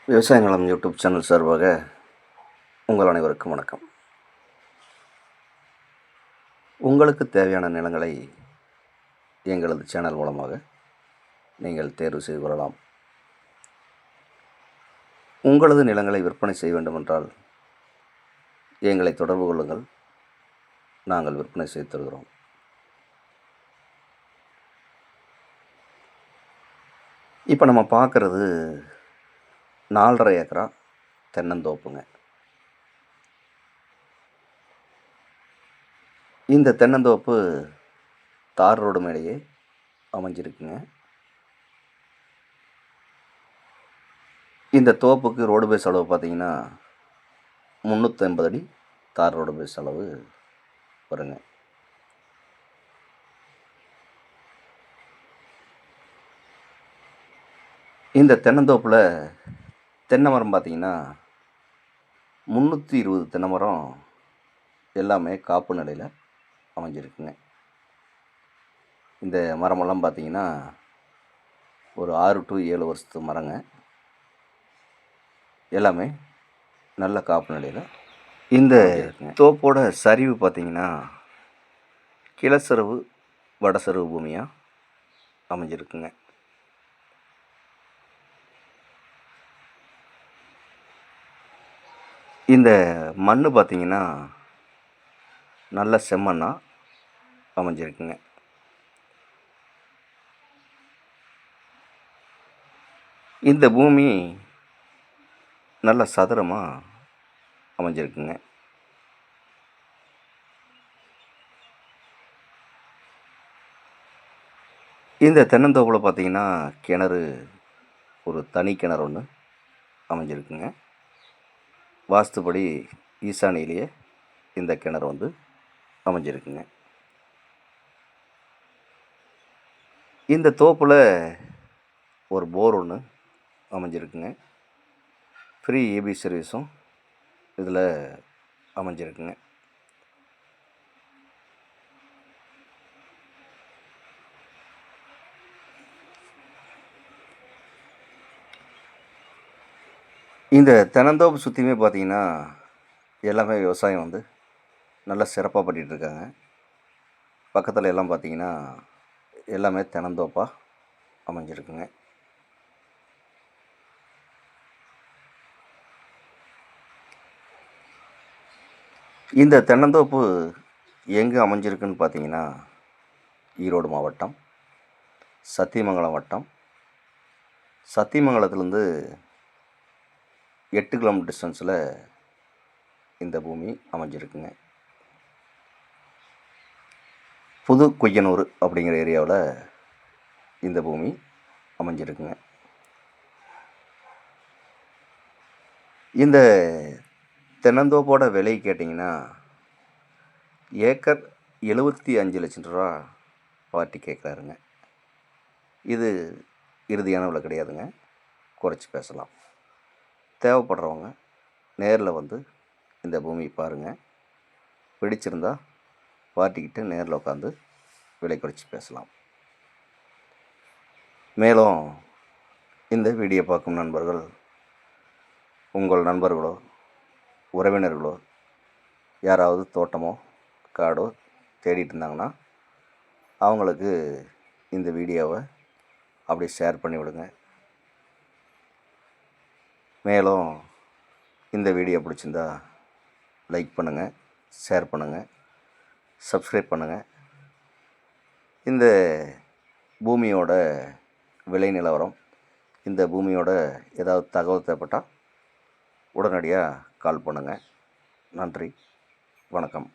விவசாய நலம் YouTube channel சார்பாக உங்கள் அனைவருக்கும் வணக்கம். உங்களுக்கு தேவையான நிலங்களை எங்களது சேனல் மூலமாக நீங்கள் தேர்வு செய்து கொள்ளலாம். உங்களது நிலங்களை விற்பனை செய்ய வேண்டுமென்றால் எங்களை தொடர்பு கொள்ளுங்கள். நாங்கள் விற்பனை செய்து தருகிறோம். இப்போ நம்ம பார்க்குறது 4.5 ஏக்கரா தென்னந்தோப்புங்க. இந்த தென்னந்தோப்பு தார் ரோடு மேலேயே அமைஞ்சிருக்குங்க. இந்த தோப்புக்கு ரோடு பேஸ் அளவு பார்த்திங்கன்னா 350 அடி தார் ரோடு பேஸ் அளவு வருங்க. இந்த தென்னந்தோப்பில் தென்னை மரம் பார்த்திங்கன்னா 320 தென்னை மரம் எல்லாமே காப்பு நிலையில் அமைஞ்சிருக்குங்க. இந்த மரமெல்லாம் பார்த்திங்கன்னா ஒரு 6 to 7 வருஷத்து மரங்க. எல்லாமே நல்ல காப்பு நிலையில். இந்த தோப்போட சரிவு பார்த்திங்கன்னா கிழச்சரிவு வடசரிவு பூமியாக அமைஞ்சிருக்குங்க. இந்த மண் பார்த்திங்கன்னா நல்ல செம்மண்ணாக அமைஞ்சிருக்குங்க. இந்த பூமி நல்ல சதுரமாக அமைஞ்சிருக்குங்க. இந்த தென்னந்தோப்பில் பார்த்திங்கன்னா கிணறு, ஒரு தனி கிணறு ஒன்று அமைஞ்சிருக்குங்க. வாஸ்துபடி ஈசானியிலேயே இந்த கிணறு வந்து அமைஞ்சிருக்குங்க. இந்த தோப்பில் ஒரு போர் ஒன்று அமைஞ்சிருக்குங்க. ஃப்ரீ ஏபி சர்வீஸும் இதில் அமைஞ்சிருக்குங்க. இந்த தென்னந்தோப்பு சுற்றியுமே பார்த்திங்கன்னா எல்லாமே விவசாயம் வந்து நல்லா சிறப்பாக பண்ணிகிட்ருக்காங்க. பக்கத்தில் எல்லாம் பார்த்திங்கன்னா எல்லாமே தென்னந்தோப்பாக அமைஞ்சிருக்குங்க. இந்த தென்னந்தோப்பு எங்கே அமைஞ்சிருக்குன்னு பார்த்திங்கன்னா ஈரோடு மாவட்டம் சத்தியமங்கலம் வட்டம். சத்தியமங்கலத்துலேருந்து 8 கிலோமீட்டர் டிஸ்டன்ஸில் இந்த பூமி அமைஞ்சிருக்குங்க. புது கொய்யனூர் அப்படிங்கிற ஏரியாவில் இந்த பூமி அமைஞ்சிருக்குங்க. இந்த தென்னந்தோப்போட விலை கேட்டிங்கன்னா ஏக்கர் 75 லட்சம் ரூபா பார்ட்டி கேட்குறாருங்க. இது இறுதியான விலை கிடையாதுங்க, குறைச்சி பேசலாம். தேவைப்படுறவங்க நேரில் வந்து இந்த பூமி பாருங்கள். பிடிச்சிருந்தால் பார்ட்டிக்கிட்ட நேரில் உட்காந்து விலை குறைச்சி பேசலாம். மேலும் இந்த வீடியோ பார்க்கும் நண்பர்கள் உங்கள் நண்பர்களோ உறவினர்களோ யாராவது தோட்டமோ காடோ தேடிட்டு இருந்தாங்கன்னா அவங்களுக்கு இந்த வீடியோவை அப்படியே ஷேர் பண்ணி விடுங்க. மேலும் இந்த வீடியோ பிடிச்சிருந்தா லைக் பண்ணுங்கள், ஷேர் பண்ணுங்கள், சப்ஸ்கிரைப் பண்ணுங்கள். இந்த பூமியோட விலை நிலவரம், இந்த பூமியோட ஏதாவது தகவல் தேவைப்பட்டால் உடனடியாக கால் பண்ணுங்கள். நன்றி, வணக்கம்.